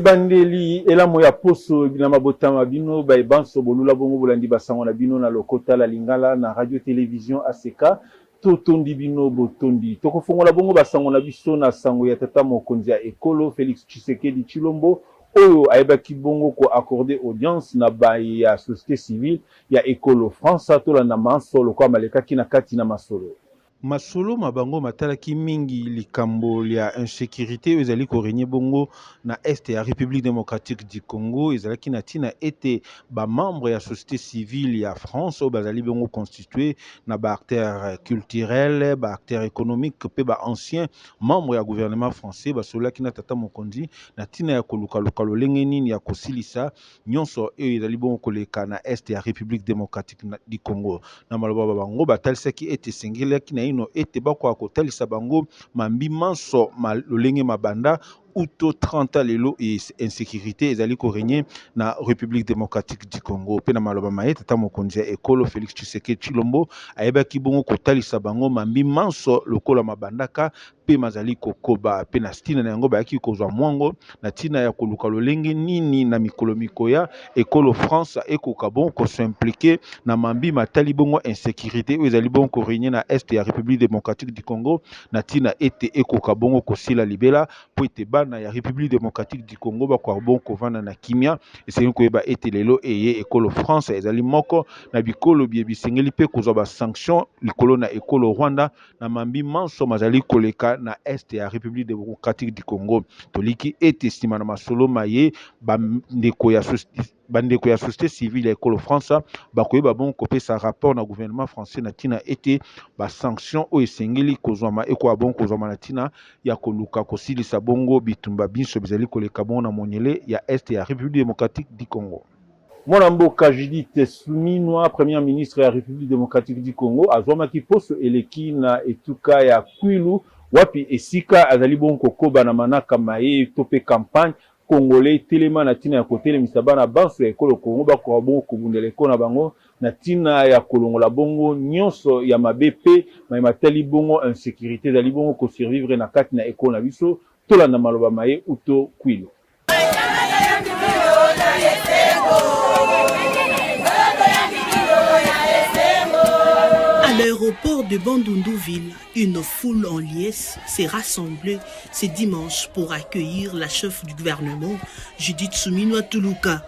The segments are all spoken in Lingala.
ebandeli elamo ya poso na mabotama bino ba ebanso bolula bongo bolandi basango na bino na lokota la lingala na radio télévision ACK totondi bino botondi tokofongola bongo basango na biso na sango ya tata mokonzi ya ekolo Félix Tshisekedi Tshilombo oyo ayebaki bongo ko accorder audience na ba ya société civile ya ekolo France tolanda mansolo kwa malekaki na kati na masolo. Masolo mabango matalaki mingi likambo ya insécurité ezali korenye bongo na est ya République démocratique du Congo ezalaki na tina ete ba membre ya société civile ya France o bazali bongo constitué na ba acteurs culturels, ba acteurs économiques pe ba anciens membres ya gouvernement français basolaki na tata mokonzi na tina ya koluka luka lolenge nini ya kosilisa nyonso ezali bongo koleka na est ya République démocratique du Congo na maloba bango batalisaki ete sengelaki na no ete bako kotalisa bango mambi manso lolenge mabanda uto 30 lelo et insécurité ezali korenye na République démocratique du Congo pe na maloba maye tata mokonzi ya ekolo Félix Tshisekedi Tshilombo ayebaki bongo kotalisa bango mambi manso lokola mabandaka pe mazali kokoba pe na stina na yango bayaki kozwa mwango na tina ya koluka lolenge nini na mikolo mikoya ekolo France ekoka bon ko s'impliquer na mambi matali bongo insécurité ezali bongo korenye na est ya République démocratique du Congo na tina ete ekoka bongo kosila libela po ete na ya République démocratique du Congo ba kwa bon kovana na kimia esengeli koyeba ete lelo eye ekolo France ezali moko na bikolo bisengeli pe kozwa ba sanction likolo na ekolo Rwanda na mambi manso mazali koleka na est ya République démocratique du Congo toliki ete sima na masolo maye bandeko ya société civile ya ekolo France bakoyeba bon kopesa rapport na gouvernement français na tina ete ba sanction o esengeli kozwama eko bon kozwama na tina ya koluka kosilisa bongo bitumba biso bizali koleka bon na monyele ya est ya République démocratique du Congo. Mwana mboka Judith Suminwa, première ministre ya République démocratique du Congo, azwamaki poso eleki na etuka ya Kwilu wapi esika azali bon kokoba na manaka maye tope campagne congolais telema na tina ya kotele misaba na banso ya ekolo Congo ba ko bon kobundela ekona bango na tina ya kolongola bongo nyonso ya mabepe matali bongo insécurité zali bongo ko survivre na kati na ekona biso tolanda maloba maye uto Kwilu. À l'aéroport de Bandundu-Ville, une foule en liesse s'est rassemblée ce dimanche pour accueillir la chef du gouvernement, Judith Suminwa Tuluka.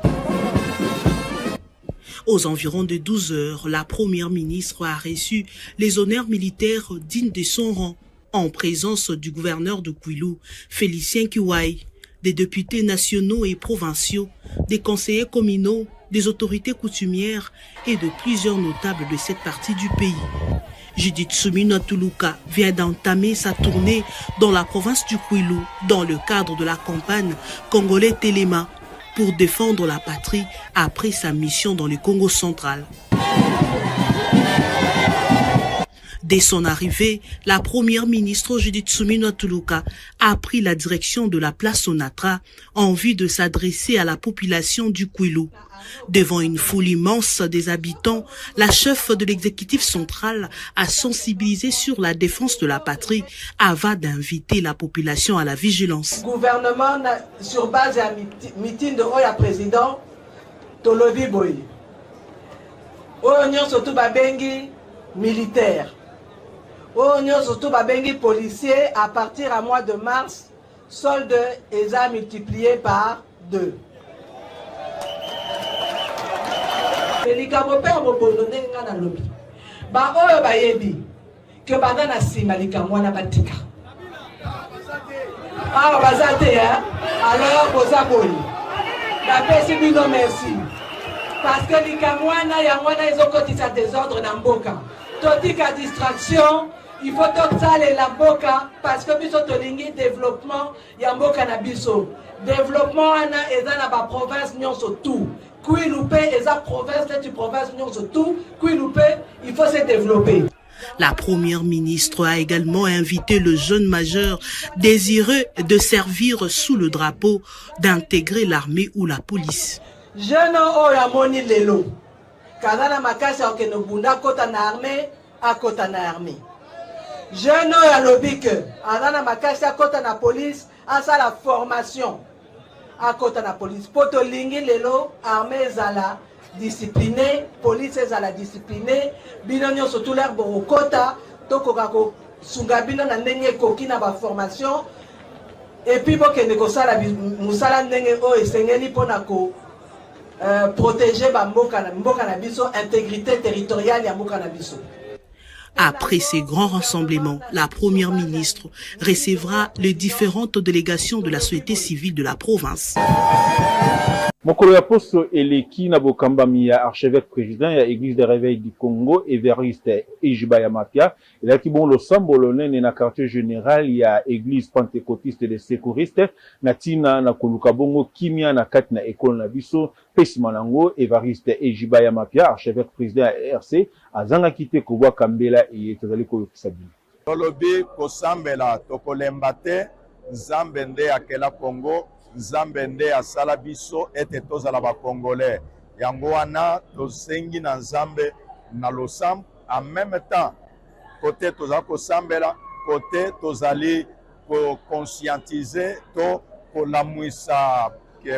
Aux environs de 12 heures, la première ministre a reçu les honneurs militaires dignes de son rang en présence du gouverneur de Kwilu, Félicien Kiwai, des députés nationaux et provinciaux, des conseillers communaux, des autorités coutumières et de plusieurs notables de cette partie du pays. Judith Suminwa Tuluka vient d'entamer sa tournée dans la province du Kwilu dans le cadre de la campagne congolais Téléma pour défendre la patrie après sa mission dans le Congo central. Dès son arrivée, la première ministre Judith Suminwa Tuluka a pris la direction de la place Onatra en vue de s'adresser à la population du Kwilu. Devant une foule immense des habitants, la chef de l'exécutif central a sensibilisé sur la défense de la patrie avant d'inviter la population à la vigilance. Gouvernement sur base à meeting de Oya président Tolobi Boy. Oyo surtout babengi militaire. Oyo surtout babengi policier à partir à mois de mars, solde est multiplié par 2. Likambo pe bobono ndenga na lobi ba oyo bayebi ke bana na sima likambo na batika bazate ya alors boza boyi ba pesi bino merci parce que likambo na ya mwana ezokotisa désordre na mboka totika distraction il faut totale la mboka parce que biso tolingi développement ya mboka na biso développement ana eza na ba province nyonso tout il faut se développer. La première ministre a également invité le jeune majeur désireux de servir sous le drapeau d'intégrer l'armée ou la police. Jeune oyamoni lelo kazana makasi okeno bunda kota na armée a kota na armée. Jeune oyalobike azana makasi a kota na police a sa la formation. akota na police poto lingi lelo armée ezala discipliné, police ezala discipliné, bino nyonso tout l'air borokota tokoka ko sunga bino na ndenge ekoki na ba formation et puis bokende kosala musala ndenge oyo esengeli mpona ko protéger ba mboka na biso, intégrité territoriale ya mboka na biso. Après ces grands rassemblements, la première ministre recevra les différentes délégations de la société civile de la province. Mokolo ya poso eleki na bokambami ya archevêque président ya église des réveils du Congo Évariste Ejibaya Mapia elaki bon losambo lonene na quartier général ya église pentecôtiste des secouristes na tina na koluka bongo kimia na kati na école na biso pesima nango Évariste Ejibaya Mapia archevêque président ya RC azanga kite kobwa kambela e tozali koyokisa bino tolobi kosambela tokolemba te nzambe nde akela Congo Nzambe nde asala biso ete tozala ba Congolais yango wana tosengi na Nzambe na losambo en même temps côté tozala kosambela côté tozali ko conscientiser to kolamwisa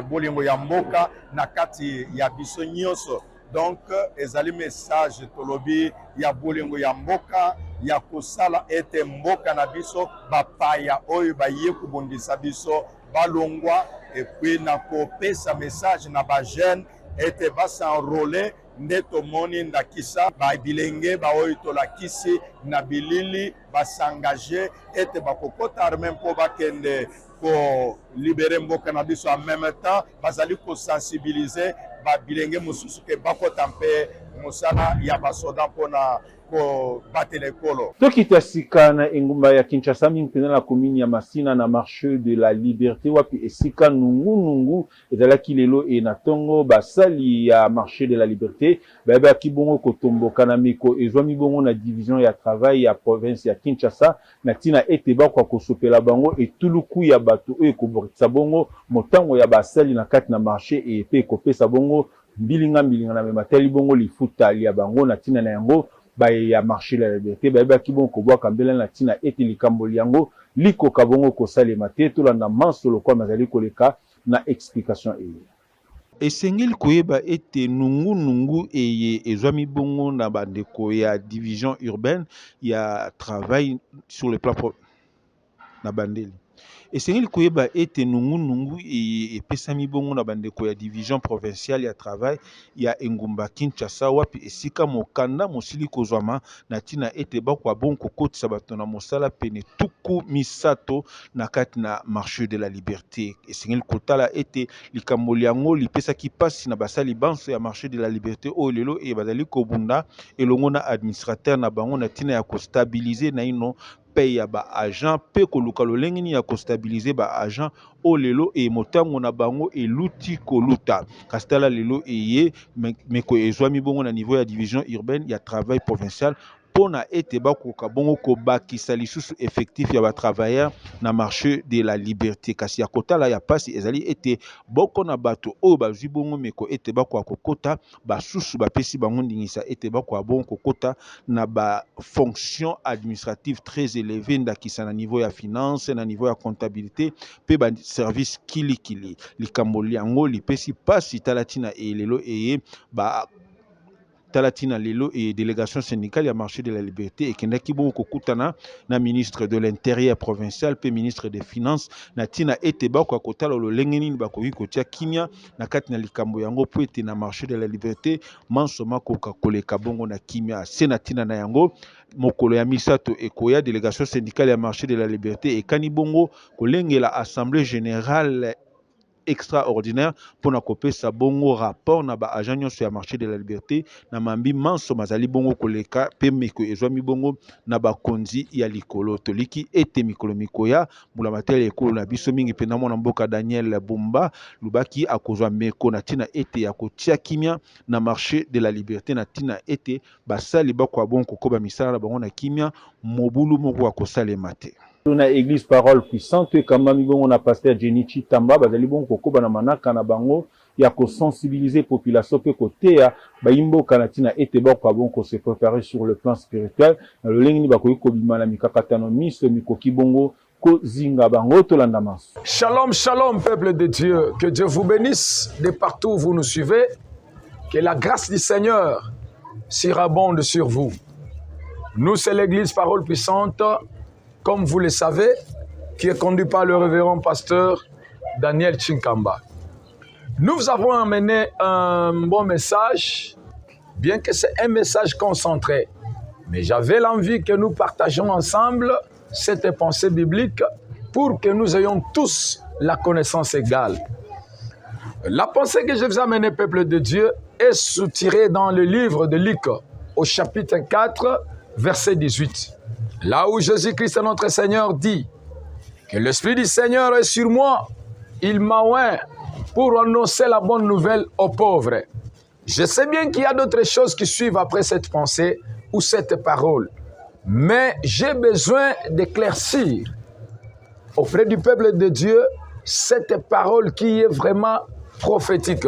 bolingo ya mboka na kati ya biso nyonso. Donc ezali message tolobi ya bolingo ya mboka ya kosala ete mboka na biso bapaya oyo baye kubondisa biso balongwa et puis na kopesa message na ba jeune ete basenrole nde tomoni ndakisa babilenge baoyo tolakisi na bilili basengage ete bakokota arme mpo bakende ko libérer mboka na biso en même temps bazali kosensibiliser babilenge mosusu ke bakota mpe mosala ya basoda mpona ko batele kolo. Toki tasika na engumba ya Kinshasa mpenza na commune ya Masina na marché de la liberté wapi esika nungu ezalaki lelo e na tongo basali ya marché de la liberté ba kibongo kotomboka na miko ezwami bongo na division ya travail ya province ya Kinshasa na tina ete ba kwa kosopela bango etuluku ya bato e koborisa bongo motango ya basali na kati na marché e pe kopesa bongo mbilinga na memateli bongo lifuta ya bango na tina na yango ba ya marché la liberté ba kibongo kobwa kambela na tina ete likambo yango liko kabongo kosalema te to landa mansolo kwa mazali koleka na explication e esengeli koyeba ete nungu eye ezwami bongo na bandeko ya division urbaine ya travail sur le plan na bandeli esengeli koyeba ete nungu epesami bongo na bandeko ya division provinciale ya travail ya engumba Kinshasa wapi esika mokanda mosili kozwama na tina ete bakwa bongo kokotisa bato na mosala pene tuku misato na kati na marché de la liberté. Esengeli kotala ete likambo yango lipesaki pasi na basali banso ya marché de la liberté oyo lelo e bazali kobunda elongo na administrateur na bango na tina ya kostabiliser na ino paye ya ba agent pe koluka lolenge ni ya kostabiliser ba agent o lelo e motango na bango eluti koluta kastala lelo eye meko ezwami bongo na niveau ya division urbaine ya travail provincial pona ete bakoka bongo kobakisa lisusu effectif ya ba travailleur na marché de la liberté kasi ya kotala ya pasi ezali ete boko na bato oyo bazwi bongo meko ete bakwa kokota basusu bapesi bango ndingisa ete bakwa bongo kokota na ba fonction administrative très élevée ndakisa na niveau ya finance na niveau ya comptabilité pe ba service kilikili likambo yango lipesi pasi talatina elelo eye ba talatina lelo et délégation syndicale ya marché de la liberté et kendaki bongo kokutana na ministre de l'intérieur provincial pe ministre des finances na tina ete bakwa kotala lolenge nini bakoki kotia kimia na kati na likambo yango po ete na marché de la liberté mansoma koka koleka bongo na kimia se na tina na yango mokolo ya misato ekoya délégation syndicale ya marché de la liberté ekani bongo kolengela assemblée générale extraordinaire pour na kopesa bongo rapport na ba agent nyonso ya marché de la liberté na mambi manso mazali bongo koleka pe meko ezwami bongo na bakonzi ya likolo toliki ete mikolo mikoya mula matele ekolo na biso mingi pe na mwana mboka Daniel Bumba lubaki akozwa meko na tina ete ya kotia kimia na marché de la liberté na tina ete basali bakwa bongo koba misala na bango na kimia mobulu moko akosalema te. Na église parole puissante kama mibongo na pasteur Jenichi Tamba bazali bongo kokoba na manaka na bango ya ko sensibiliser population pe kotea bayimbo kanatina ete bakwa bongo se préparer sur le plan spirituel na lolengi ni bakoyi kobima na mikakatano miso mikoki bongo tokozinga bango tolanda maso. Shalom, shalom, peuple de Dieu. Que Dieu vous bénisse de partout où vous nous suivez. Que la grâce du Seigneur surabonde sur vous. Nous, c'est l'Église Parole Puissante, comme vous le savez, qui est conduite par le révérend pasteur Daniel Chinkamba. Nous vous avons amené un bon message, bien que c'est un message concentré. Mais j'avais l'envie que nous partagions ensemble cette pensée biblique pour que nous ayons tous la connaissance égale. La pensée que je vous ai amenée, peuple de Dieu, est soutirée dans le livre de Luc, au chapitre 4, verset 18. Là où Jésus-Christ, notre Seigneur, dit que l'Esprit du Seigneur est sur moi, il m'a oint pour annoncer la bonne nouvelle aux pauvres. Je sais bien qu'il y a d'autres choses qui suivent après cette pensée ou cette parole, mais j'ai besoin d'éclaircir auprès du peuple de Dieu cette parole qui est vraiment prophétique.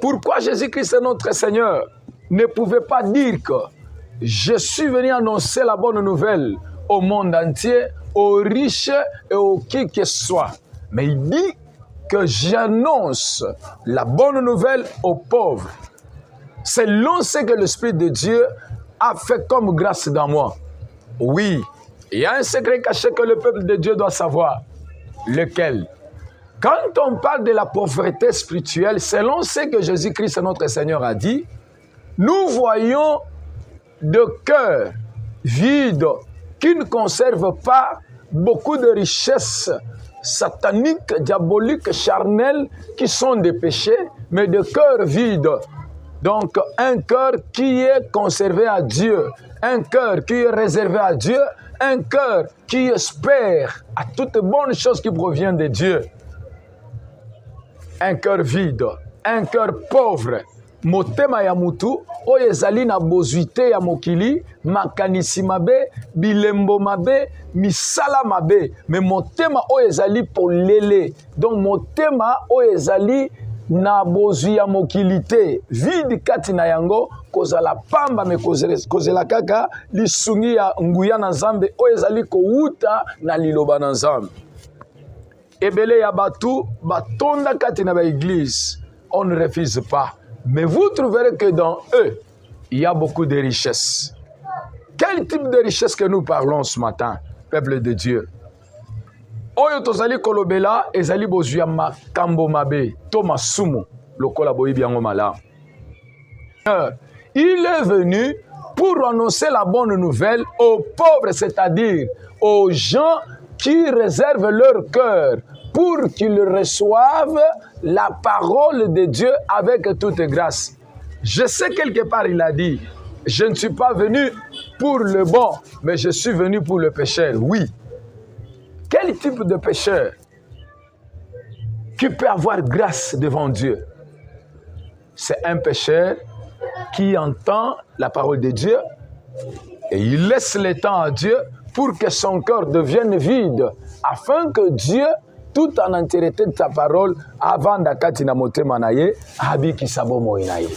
Pourquoi Jésus-Christ, notre Seigneur, ne pouvait pas dire que je suis venu annoncer la bonne nouvelle au monde entier, aux riches et aux qui que ce soit, mais il dit que j'annonce la bonne nouvelle aux pauvres. Selon ce que l'Esprit de Dieu a fait comme grâce dans moi. Oui, il y a un secret caché que le peuple de Dieu doit savoir. Lequel? Quand on parle de la pauvreté spirituelle, selon ce que Jésus-Christ, notre Seigneur, a dit, nous voyons de cœurs vides qui ne conservent pas beaucoup de richesses sataniques, diaboliques, charnelles, qui sont des péchés, mais de cœurs vides. Donc, un cœur qui est conservé à Dieu, un cœur qui est réservé à Dieu, un cœur qui espère à toute bonne chose qui provient de Dieu. Un cœur vide, un cœur pauvre. Motema ya mutu, oyo ezali na bozuite ya mokili, makanisi mabe, bilembo mabe, misala mabe. Mais motema oyo ezali polele. Donc motema oyo ezali na bozwi ya mokilité. Vide kati na yango, kozala pamba me kozela kaka, lisungi ya nguya na Nzambe, oyo ezali kouta na liloba na Nzambe. Ebele ya batu, batonda kati na ba église, on ne refuse pas. Mais vous trouverez que dans eux, il y a beaucoup de richesses. Quel type de richesse que nous parlons ce matin, peuple de Dieu? Oyo tozali kolobela ezali bozwa makambo mabe to masumu lokola boyibi yango malamu. Il est venu pour annoncer la bonne nouvelle aux pauvres, c'est-à-dire aux gens qui réservent leur cœur pour qu'ils reçoivent la parole de Dieu avec toute grâce. Je sais quelque part, il a dit, je ne suis pas venu pour le bon, mais je suis venu pour le pécheur. Oui. Quel type de pécheur qui peut avoir grâce devant Dieu? C'est un pécheur qui entend la parole de Dieu et il laisse le temps à Dieu pour que son cœur devienne vide, afin que Dieu, tout en entièreté de sa parole, avant d'akati na motema na ye, habiki sabomo na ye.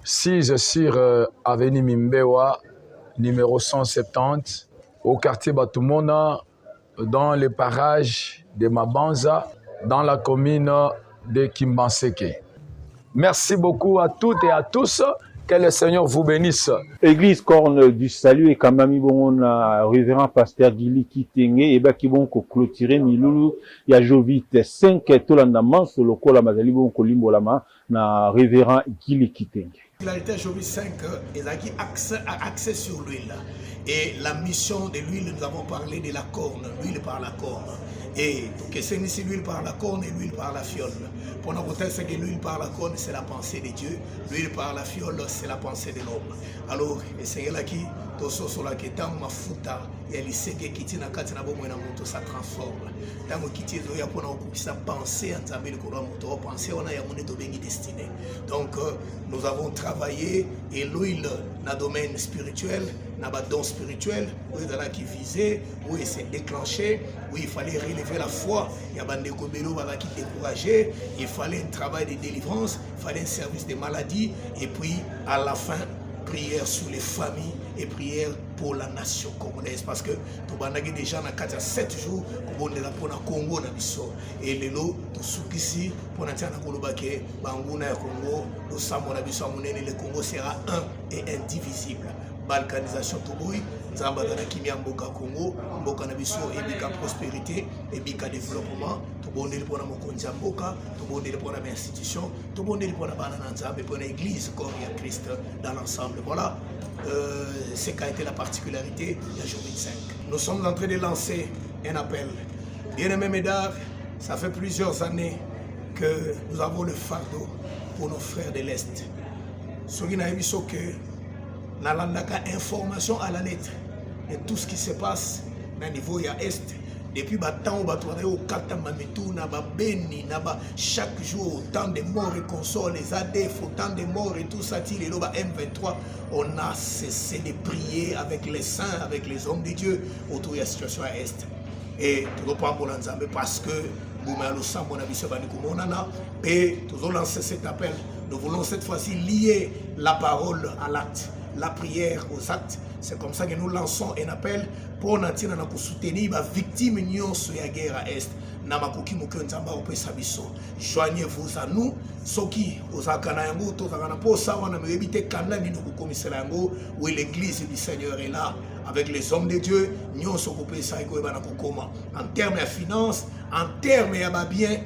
Si je suis avenue Mimbewa, numéro 170, au quartier Batumona, dans le parage de Mabanza, dans la commune de Kimbanseke. Merci beaucoup à toutes et à tous. Que le Seigneur vous bénisse. Église Corne du Salut et Kamami bon révérend pasteur Gili Kitenge et ba ki bon ko clôturer milulu ya jovite 5 tolanda manso lokola mazali bon ko limbolama na révérend Gili Kitenge. La Jovite 5 est axé sur l'huile. Et la mission de l'huile, nous avons parlé de la corne, l'huile par la corne. Et que c'est ici l'huile par la corne et l'huile par la fiole. Pour nous dire que l'huile par la corne, c'est la pensée de Dieu. L'huile par la fiole, c'est la pensée de l'homme. Alors, le Seigneur là qui, tout ce sur la qui est en mafuta, et il sait que qui na katina bomo na moto ça transforme. Tant que qui est pour nous qui ça penser en tambe le courant moto penser on a ya moné to bengi destiné. Donc nous avons travaillé et l'huile dans le domaine spirituel, dans le don spirituel, où il y a qui visait, où il s'est déclenché, où il fallait relever la foi, il y a des gens qui décourageaient, il fallait un travail de délivrance, il fallait un service de maladie, et puis à la fin, prière sur les familles et prière pour la nation congolaise. Parce que nous avons déjà 7 jours pour le Congo. Et les lots, tout ce qui ici, pour nous dire que le Congo sera un et indivisible. Balkanisation Toboui, Zamba Kimia Mboka Congo, Mboka Nabiso, Ebika prospérité, Ebika développement, Tobonde pour la Mokonja Mboka, Tobonde pour la institution, Tobonde pour la Bananza, et pour l'église, corps et Christ dans l'ensemble. Voilà ce qu'a été la particularité de la journée 5. Nous sommes en train de lancer un appel. Bien-aimés Médard, ça fait plusieurs années que nous avons le fardeau pour nos frères de l'Est. Ce qui n'a émis que nalandaka information à la lettre de tout ce qui se passe au niveau ya est depuis temps au Katamametou na ba Beni na ba chaque jour autant de morts et consoles les ADF autant de morts et tout ça le M23 on a cessé de prier avec les saints avec les hommes de Dieu autour de la situation à est et tout pas pour l'ensemble parce que et nous allons lancer cet appel. Nous voulons cette fois-ci lier la parole à l'acte, la prière aux actes. C'est comme ça que nous lançons un appel pour nous soutenir les victimes de la guerre à l'Est. Joignez-vous à nous, ceux qui où l'église du Seigneur est là, avec les hommes de Dieu, en termes de finances, en termes de bien,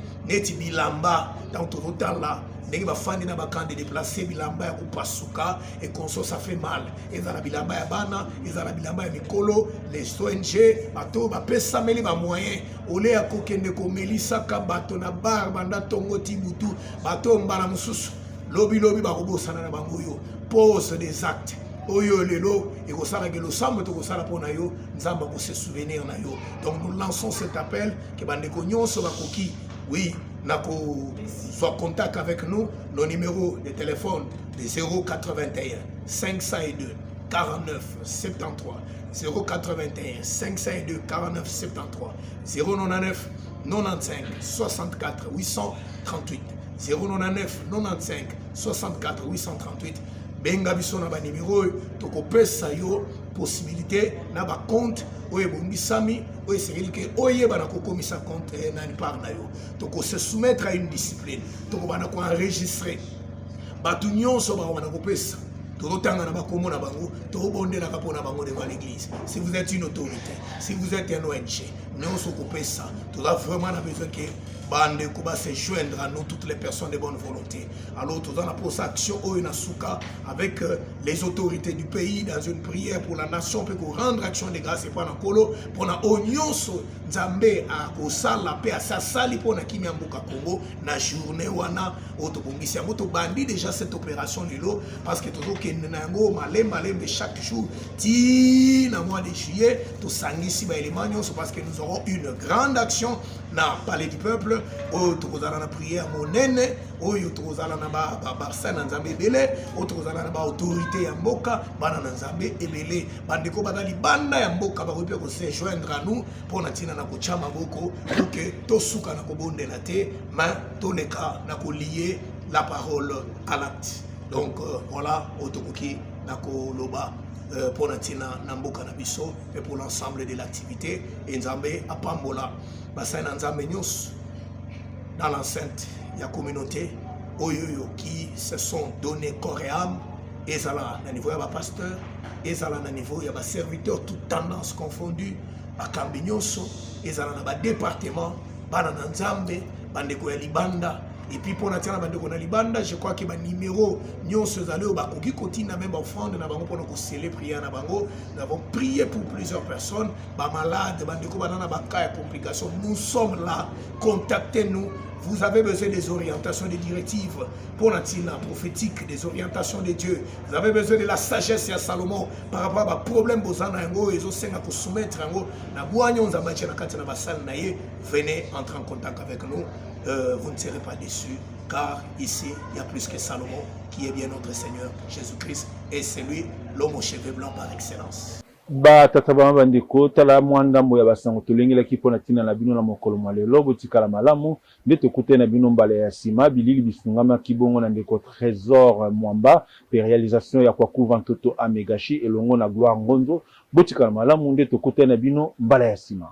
dans tout le temps là. Les bafandi na bakande déplacer bilamba ya kupasuka et konso ça fait mal ezala bilamba ya bana ezala bilamba ya mikolo les ONG bato ba pesa meli ba moyen ole ya kokende ko melisa ka bato na bar banda tongo tibutu bato mbala mususu lobi ba kobosana na bango yo pose des actes oyo lelo et ko sala ke lo sambe to ko sala pona yo nzamba ko se souvenir na yo. Donc nous lançons cet appel que bande ko nyonso ba koki oui soit contact avec nous, nos numéros de téléphone de 081 502 49 73 081 502 49 73 099 95 64 838 099 95 64 838 benga biso na ba numéro to ko pesa yo possibilité na ba compte oye bombisami oye c'est que oye bana ko komisa compte na ni par na yo to ko se soumettre à une discipline to ko bana ko enregistrer batu nyonso ba bana ko pesa to tanga na ba komo na bango to bondela ka pona bango devant l'église. Si vous êtes une autorité, si vous êtes un ONG nyonso ko pesa to da vraiment na besoin que bande ko ba se joindre à nous toutes les personnes de bonne volonté. Alors tout dans la pose action Oinasuka avec les autorités du pays dans une prière pour la nation pour rendre action de grâce et pour na kolo pour na onyonso nzambe a ko sala pe a sali pour na kimia mboka Congo na journée wana otobongisi ya moto bandi déjà cette opération lilo parce que toujours que nango malembe chaque jour ti na mois de juillet to sangisi ba éléments nyonso parce que nous aurons une grande action na palais du peuple oyo tokozala na prière monene oyo tokozala na barsa na nzambe ebele oyo tokozala na baautorité ya mboka bana na nzambe ebele bandeko baza libanda ya mboka bakoki mpe kose joindre à nous mpo na ntina na kotya maboko pour que tosuka na kobondela te mais toleka na kolie la parole à l'acte. Donc voilà oyo tokoki na koloba pour na ntina na mboka na biso et pour l'ensemble de l'activité et nzambe apambola basai na nzambe nyonso dans l'enceinte de la communauté qui se sont donnés corps et âme et ça là au niveau de pasteur et ça là au niveau de serviteurs toutes tendances confondues à Kambinyoso et ça là dans le département banana nzambe bandeko ya libanda et puis pour natina bandeko na libanda je crois que ba numéro nyonso zale ba koki kotina même offrande na bango pour nous sceller prier na bango. Nous avons prié pour plusieurs personnes ba malades bandeko banana ba cas de complications. Nous sommes là, contactez-nous. Vous avez besoin des orientations, des directives pour la prophétique, des orientations de Dieu. Vous avez besoin de la sagesse de Salomon par rapport à problème venez entrer en contact avec nous. Vous ne serez pas déçus car ici il y a plus que Salomon qui est bien notre Seigneur Jésus-Christ et c'est lui l'homme aux cheveux blancs par excellence. ba tata ba bandeko tala mwandambo ya basango tolengelaki mpona ntina na bino na mokolo mwa lelo botikala malamu nde tokute na bino mbala ya nsima bilili bisungamaki bongo na ndeko Trésor Mwamba pe réalisation ya Kwaku Ntoto Amegashi elongo na Gloire Ngonzo botikala malamu nde tokute na bino mbala ya nsima.